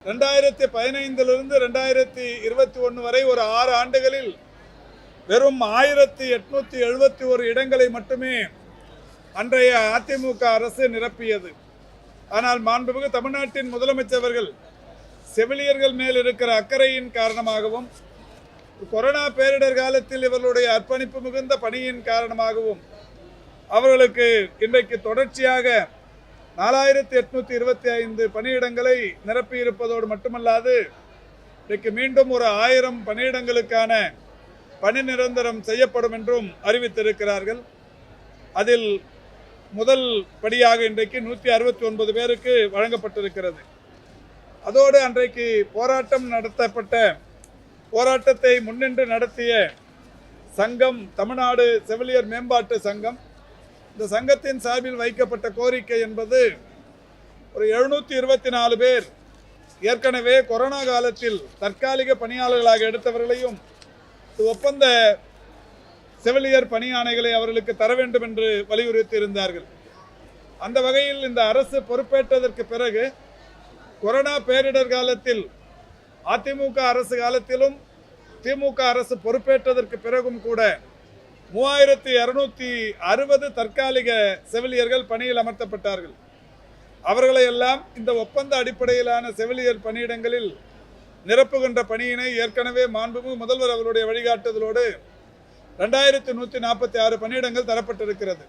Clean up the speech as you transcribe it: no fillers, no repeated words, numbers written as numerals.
2015 2021 வரை ஒரு 6 ஆண்டுகளில் வெறும் 1871 இடங்களை மட்டுமே அன்றைய அதிமுக அரசு நிரப்பியது. ஆனால் மாண்புமிகு தமிழ்நாட்டின் முதலமைச்சர்கள் செவிலியர்கள் மேல் இருக்கிற அக்கறையின் காரணமாகவும் கொரோனா பேரிடர் காலத்தில் இவர்களுடைய அர்ப்பணிப்பு மிகுந்த பணியின் காரணமாகவும் அவர்களுக்கு இன்றைக்கு தொடர்ச்சியாக 4825 பணியிடங்களை நிரப்பியிருப்பதோடு மட்டுமல்லாது இன்றைக்கு மீண்டும் ஒரு 1000 பணியிடங்களுக்கான பணி நிரந்தரம் செய்யப்படும் என்றும் அறிவித்திருக்கிறார்கள். அதில் முதல் படியாக இன்றைக்கு 169 பேருக்கு வழங்கப்பட்டிருக்கிறது. அதோடு அன்றைக்கு போராட்டத்தை முன்னின்று நடத்திய சங்கம் தமிழ்நாடு செவிலியர் மேம்பாட்டு சங்கம். இந்த சங்கத்தின் சார்பில் வைக்கப்பட்ட கோரிக்கை என்பது ஒரு 724 பேர் ஏற்கனவே கொரோனா காலத்தில் தற்காலிக பணியாளர்களாக எடுத்தவர்களையும் ஒப்பந்த செவிலியர் பணியாணைகளை அவர்களுக்கு தர வேண்டும் என்று வலியுறுத்தி இருந்தார்கள். அந்த வகையில் இந்த அரசு பொறுப்பேற்றதற்கு பிறகு கொரோனா பேரிடர் காலத்தில் அதிமுக அரசு காலத்திலும் திமுக அரசு பொறுப்பேற்றதற்கு பிறகும் கூட 3260 தற்காலிக செவிலியர்கள் பணியில் அமர்த்தப்பட்டார்கள். அவர்களை எல்லாம் இந்த ஒப்பந்த அடிப்படையிலான செவிலியர் பணியிடங்களில் நிரப்புகின்ற பணியினை ஏற்கனவே மாண்புமிகு முதல்வர் அவருடைய வழிகாட்டுதலோடு 2146 பணியிடங்கள் தரப்பட்டிருக்கிறது.